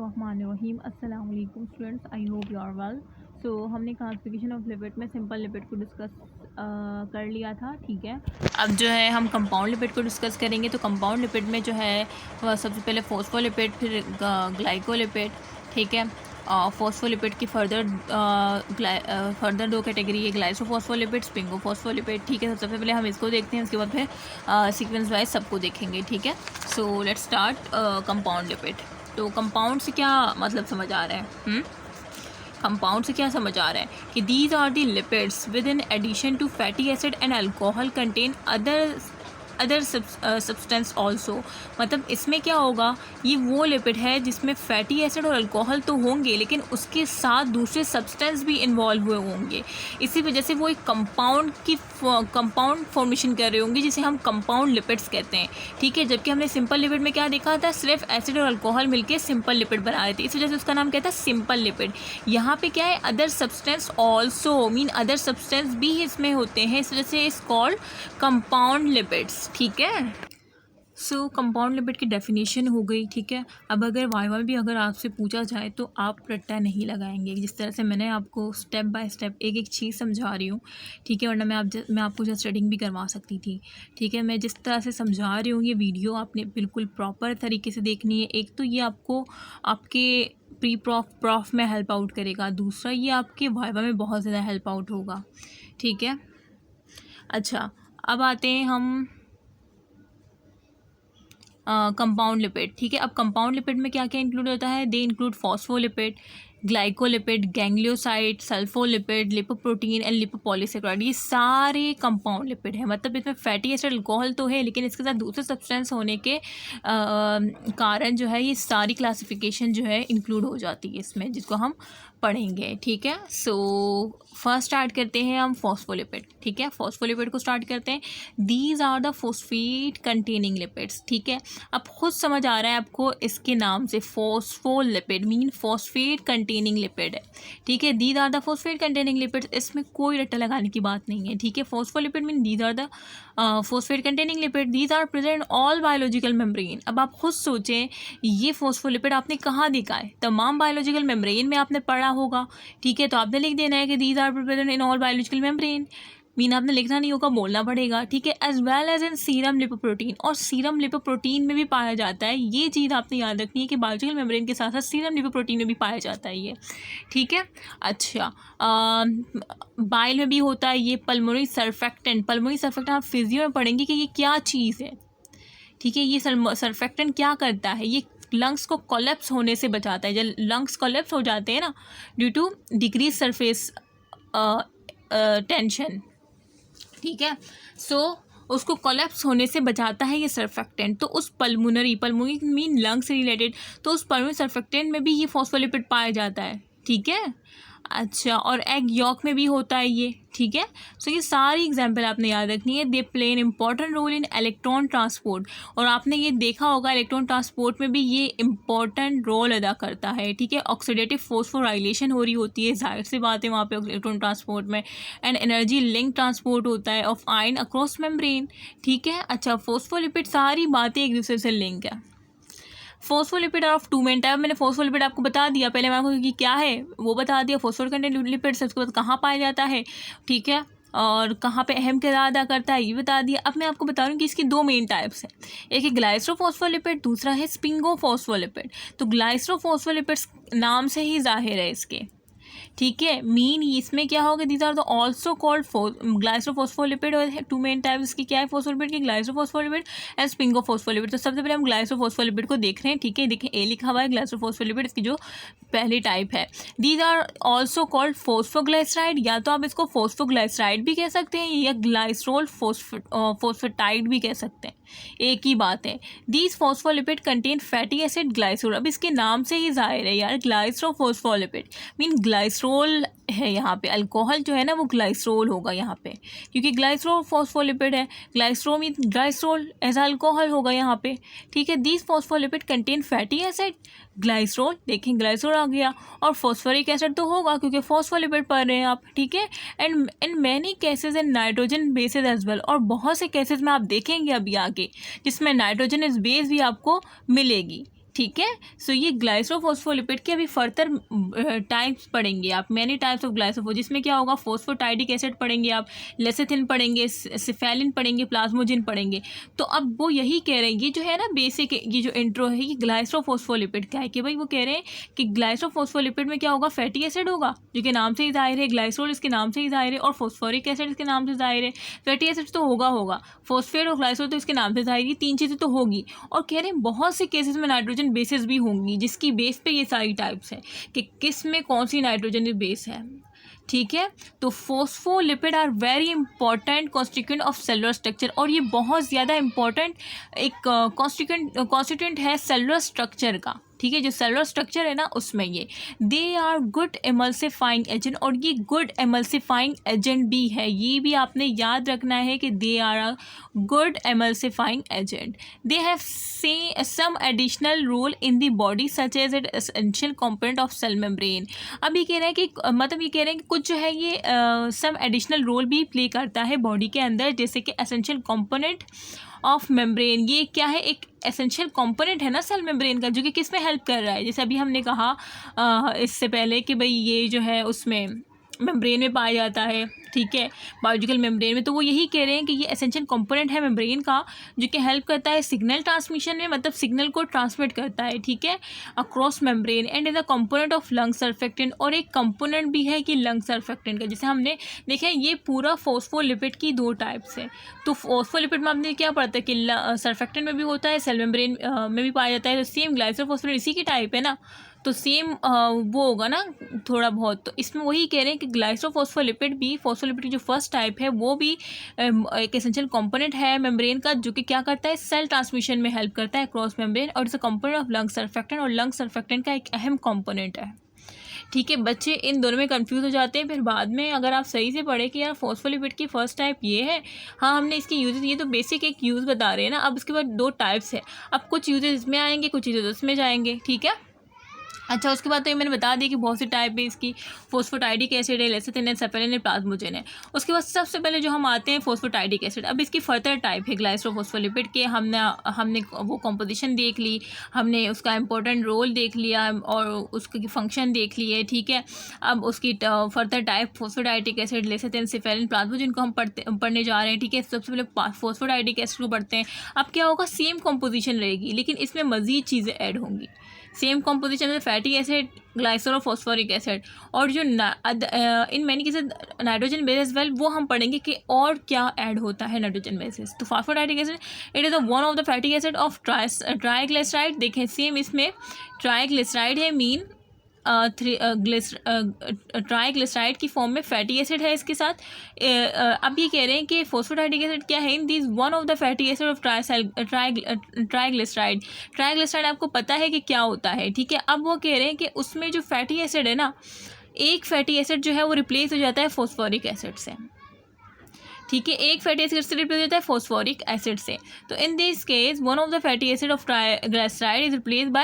बिस्मिल्लाहिर्रहमानिर्रहीम। अस्सलाम वालेकुम students, I hope you are well. So हमने क्लासिफिकेशन ऑफ लिपिड में सिंपल लिपिड को डिस्कस कर लिया था, ठीक है। अब जो है हम कंपाउंड लिपिड को डिस्कस करेंगे। तो कंपाउंड लिपिड में जो है सबसे पहले फॉस्फोलिपिड, फिर ग्लाइकोलिपिड, ठीक है। फॉस्फोलिपिड की फर्दर दो कैटेगरी है, ग्लाइसोफॉस्फोलिपिड, स्पिंगोफॉस्फोलिपिड, ठीक है। सबसे पहले हम इसको देखते हैं, उसके बाद फिर सीक्वेंस वाइज सबको देखेंगे, ठीक है। So let's start compound lipid. तो कंपाउंड से क्या मतलब समझ आ रहा है? कंपाउंड से क्या समझ आ रहा है कि these are the lipids with in addition to fatty acid and alcohol contain other substance also. मतलब इसमें क्या होगा, ये वो लिपिड है जिसमें फैटी एसिड और अल्कोहल तो होंगे, लेकिन उसके साथ दूसरे सब्सटेंस भी इन्वॉल्व हुए होंगे। इसी वजह से वो एक कंपाउंड फॉर्मेशन कर रहे होंगे, जिसे हम कंपाउंड लिपिड्स कहते हैं, ठीक है। जबकि हमने सिंपल लिपिड में क्या देखा था, सिर्फ एसिड और अल्कोहल मिलकर सिंपल लिपिड बना रहे थे, इस वजह से उसका नाम क्या था, सिंपल लिपिड। यहाँ पे क्या है, other substance also mean other substance भी इसमें होते हैं, इस वजह से इस कॉल्ड कंपाउंड लिपिड्स, ठीक है। सो कंपाउंड लिपिड की डेफिनेशन हो गई, ठीक है। अब अगर वाइवा भी अगर आपसे पूछा जाए तो आप रट्टा नहीं लगाएंगे, जिस तरह से मैंने आपको स्टेप बाय स्टेप एक एक चीज़ समझा रही हूँ, ठीक है। वरना मैं आपको जस्ट स्टडिंग भी करवा सकती थी, ठीक है। मैं जिस तरह से समझा रही हूँ, ये वीडियो आपने बिल्कुल प्रॉपर तरीके से देखनी है। एक तो ये आपको आपके प्री प्रॉफ में हेल्प आउट करेगा, दूसरा ये आपके वाइवा में बहुत ज़्यादा हेल्प आउट होगा, ठीक है। अच्छा, अब आते हैं हम कंपाउंड लिपिड, ठीक है। अब कंपाउंड लिपिड में क्या क्या इंक्लूड होता है, they include phospholipid, glycolipid, ganglioside, sulfolipid, lipoprotein and lipopolysaccharide, ये सारे कंपाउंड लिपिड है। मतलब इसमें फैटी एसिड अल्कोहल तो है, लेकिन इसके साथ दूसरे सब्सटेंस होने के कारण जो है ये सारी क्लासिफिकेशन जो है इंक्लूड हो जाती है इसमें, जिसको हम पढ़ेंगे, ठीक है। सो फर्स्ट स्टार्ट करते हैं हम फॉस्फोलिपिड, ठीक है। फॉस्फोलिपिड को स्टार्ट करते हैं। These are the phosphate containing lipids, ठीक है। अब खुद समझ आ रहा है आपको इसके नाम से, phospholipid mean phosphate containing lipid है, ठीक है। These are the phosphate containing lipids, इसमें कोई रट्टा लगाने की बात नहीं है, ठीक है। Phospholipid mean these are the phosphate containing lipid, these are present all biological membrane. अब आप खुद सोचें, ये फॉस्फोलिपिड आपने कहाँ देखा है, तमाम बायोलॉजिकल मेम्ब्रेन में आपने पढ़ा होगा, ठीक है। तो आपने लिख देना है कि these are present in all biological membrane, mean आपने लिखना नहीं होगा, बोलना पड़ेगा, ठीक है। As well as in serum lipoprotein, और सीरम लिपोप्रोटीन में भी पाया जाता है। ये चीज़ आपने याद रखनी है कि बायोलॉजिकल मेम्ब्रेन के साथ साथ सीरम लिपोप्रोटीन में भी पाया जाता है ये, ठीक है। अच्छा, बाइल में भी होता है ये। पल्मोनरी सर्फेक्टेंट आप फिजियो में पढ़ेंगे कि ये क्या चीज़ है, ठीक है। ये सर्फेक्टेंट क्या करता है, ये लंग्स को कोलैप्स होने से बचाता है। जब लंग्स कोलैप्स हो जाते हैं ना, due to decrease surface tension, ठीक है। सो उसको कोलैप्स होने से बचाता है ये सर्फेक्टेंट। तो उस पल्मोनरी मीन लंग से रिलेटेड, तो उस पल्मोनरी सर्फेक्टेंट में भी ये फॉस्फोलिपिड पाया जाता है, ठीक है। अच्छा, और एग यॉक में भी होता है ये, ठीक है। सो ये सारी एग्जाम्पल आपने याद रखनी है। They play an important role in electron transport, और आपने ये देखा होगा इलेक्ट्रॉन ट्रांसपोर्ट में भी ये इम्पॉर्टेंट रोल अदा करता है, ठीक है। ऑक्सीडेटिव फोस्फोराइलेशन हो रही होती है, जाहिर सी बात है वहाँ पे इलेक्ट्रॉन ट्रांसपोर्ट में। एंड एनर्जी लिंक ट्रांसपोर्ट होता है ऑफ आयन अक्रॉस मेम्ब्रेन, ठीक है। अच्छा, फॉस्फोलिपिड सारी बातें एक दूसरे से लिंक है। Phospholipid of two main type, मैंने फॉस्फोलिपिड आपको बता दिया पहले, मैं आपको कि क्या है वो बता दिया। फॉस्फोर कंटेंट लिपिड्स, उसके बाद कहाँ पाया जाता है, ठीक है, और कहाँ पे अहम किरदार अदा करता है ये बता दिया। अब मैं आपको बता रही हूँ कि इसकी दो मेन टाइप्स हैं, एक है ग्लाइसोफॉस्फोलिपिड, दूसरा है स्पिंगोफॉस्फोलिपिड। तो ग्लाइसोफॉस्फोलिपिड्स नाम से ही जाहिर है इसके, ठीक है। मीन इसमें क्या होगा, these are the also called glycerophospholipid, और टू मेन टाइप्स की क्या है फॉस्फोलिपिड की, ग्लाइसोफॉस्फोलिपिड एंड स्पिंगोफॉस्फोलिपिड। तो सबसे पहले हम ग्लाइसोफॉस्फोलिपिड को देख रहे हैं, ठीक है। देखें, ए लिखा हुआ है ग्लाइसोफॉस्फोलिपिड, इसकी जो पहली टाइप है। दीज आर ऑल्सो कॉल्ड फॉस्फोग्लाइसराइड, या तो आप इसको फॉस्फोग्लाइसराइड भी कह सकते हैं या ग्लाइसरोल फॉस्फेटाइड भी कह सकते हैं, एक ही बात है। These phospholipid contain fatty acid glycerol. अब इसके नाम से ही जाहिर है यार, ग्लाइसोफॉस्फोलिपिड मीन ग्लाइसरोल है यहाँ पे, अल्कोहल जो है ना वो ग्लाइसरोल होगा यहाँ पे, क्योंकि ग्लाइसरोल फॉस्फोलिपिड है, ग्लाइसरो मीन ग्लाइसरोल एज अल्कोहल होगा यहाँ पे, ठीक है। These phospholipid contain fatty acid glycerol, देखें ग्लाइसरोल आ गया, और फॉस्फोरिक एसिड तो होगा क्योंकि फॉस्फोलिपिड पढ़ रहे हैं आप, ठीक है। And in many cases in nitrogen bases as well, और बहुत से केसेज में आप देखेंगे अभी आगे जिसमें नाइट्रोजनस बेस भी आपको मिलेगी, ठीक है। सो ये ग्लाइसोफॉस्फोलिपिड के अभी फर्दर टाइप्स पढ़ेंगे आप, मैनी टाइप्स ऑफ ग्लाइसोफो, जिसमें क्या होगा, फोस्फोटाइडिक एसिड पढ़ेंगे आप, लेसेथिन पढ़ेंगे, सिफेलिन पढ़ेंगे, प्लाज्मोजिन पढ़ेंगे। तो अब वो यही कह रहे हैं, ये जो है ना बेसिक, ये जो इंट्रो है, ये ग्लाइसोफॉस्फोलिपिड क्या है कि भाई वो कह रहे हैं कि ग्लाइसोफॉस्फोलिपिड में क्या होगा, फैटी एसिड होगा, जो कि नाम से ही जाहिर है, ग्लाइसोल इसके नाम से ही जाहिर है, और फॉस्फोरिक एसिड इसके नाम से जाहिर है। फैटी एसिड तो होगा, फॉस्फेट और ग्लाइसोल तो इसके नाम से जाहिर है, तीन चीज़ें तो होगी। और कह रहे हैं बहुत से केसेस में नाइट्रोजन बेसेस भी होंगी, जिसकी बेस पे ये सारी टाइप्स है कि किस में कौन सी नाइट्रोजन बेस है। ठीक है। तो phospholipid are very important constituent of cellular structure, और ये बहुत ज़्यादा इंपॉर्टेंट एक कॉन्स्टिट्यूएंट है सेलुलर स्ट्रक्चर का। ठीक है, जो सेलुलर स्ट्रक्चर है ना उसमें ये they are good emulsifying agent, और ये गुड एमल्सिफाइंग एजेंट भी है, ये भी आपने याद रखना है कि they are a good emulsifying agent. They have some additional role in the body such as it essential component of cell membrane. अब ये कह रहे हैं कि मतलब ये कह रहे हैं कि कुछ जो है ये सम एडिशनल रोल भी प्ले करता है बॉडी के अंदर, जैसे कि एसेंशियल कंपोनेंट ऑफ मेम्ब्रेन। ये क्या है, एक एसेंशियल कंपोनेंट है ना सेल मेम्ब्रेन का, जो कि किस में हेल्प कर रहा है, जैसे अभी हमने कहा इससे पहले कि भाई ये जो है उसमें मेम्ब्रेन में पाया जाता है। ठीक है, बायोलॉजिकल मेम्ब्रेन में। तो वो यही कह रहे हैं कि ये एसेंशियल कंपोनेंट है मेम्ब्रेन का, जो कि हेल्प करता है सिग्नल ट्रांसमिशन में, मतलब सिग्नल को ट्रांसमिट करता है। ठीक है, across membrane, and is a component of lung surfactant, और एक कंपोनेंट भी है कि लंग सर्फेक्टेंट का। जैसे हमने देखा ये पूरा फोस्फोलिपिड की दो टाइप्स है। तो फोस्फोलिपिड में आपने क्या पढ़ता है कि सर्फेक्टेंट में भी होता है, सेल मेम्ब्रेन में भी पाया जाता है। तो सेम ग्लाइसोफॉस्फेट इसी की टाइप है ना, तो सेम वो होगा ना थोड़ा बहुत। तो इसमें वही कह रहे हैं कि ग्लाइसोफॉस्फोलिपिड भी, फॉस्फोलिपिड की जो फर्स्ट टाइप है वो भी एक एसेंशियल कंपोनेंट है मेम्ब्रेन का, जो कि क्या करता है, सेल ट्रांसमिशन में हेल्प करता है क्रॉस मेम्ब्रेन, और it's a component of lung surfactant, और लंग सर्फेक्टेंट का एक अहम कंपोनेंट है। ठीक है, बच्चे इन दोनों में कंफ्यूज हो जाते हैं, फिर बाद में अगर आप सही से पढ़े कि यार फॉस्फोलिपिड की फर्स्ट टाइप ये है, हाँ हमने इसके यूजेस, ये तो बेसिक एक यूज़ बता रहे हैं ना। अब इसके बाद दो टाइप्स है, अब कुछ यूजेस इसमें आएंगे, कुछ यूजेस उसमें जाएंगे। ठीक है, अच्छा उसके बाद तो ये मैंने बता दी कि बहुत सी टाइप है इसकी, फोस्फोटाइडिक एसिड है, लेसेथिन है, सेफेलिन है, प्लाज्मोजिन है। उसके बाद सबसे पहले जो हम आते हैं फोस्फोटाइडिक एसिड। अब इसकी फर्दर टाइप है ग्लाइसोफॉस्फोलिपिड के, हमने वो कॉम्पोजिशन देख ली, हमने उसका इंपॉर्टेंट रोल देख लिया और उसकी फंक्शन देख लिए। ठीक है, अब उसकी फर्दर टाइप फोस्फोटाइडिक एसिड, लेसेथिन, सेफेलिन, प्लाज्मोजिन को हम पढ़ने जा रहे हैं। ठीक है, सबसे पहले फोस्फोटाइडिक एसिड को पढ़ते हैं। अब क्या होगा, सेम कॉम्पोजिशन रहेगी, लेकिन इसमें मज़ीद चीज़ें ऐड होंगी। सेम कॉम्पोजिशन में फैटी एसिड, ग्लाइसोल और फॉस्फोरिक एसिड, और जो in many cases nitrogen base well, वो हम पढ़ेंगे कि और क्या ऐड होता है नाइट्रोजन बेसिस। तो phosphatidic acid it is one of the fatty acid of triglyceride. देखें सेम इसमें ट्राइग्लिसराइड है, मीन ट्राइग्लिसराइड की फॉर्म में फैटी एसिड है इसके साथ। अब ये कह रहे हैं कि फोस्फोटाइडिक एसिड क्या है, in this one of the fatty acid of triglyceride. Triglyceride आपको पता है कि क्या होता है। ठीक है, अब वो कह रहे हैं कि उसमें जो फैटी एसिड है ना, एक फैटी एसिड जो है वो रिप्लेस हो जाता है फॉस्फोरिक एसिड से। ठीक है, एक फैटी एसिड से रिप्लेस होता है फॉस्फोरिक एसिड से। तो in this case one of the fatty acid of triglyceride is replace by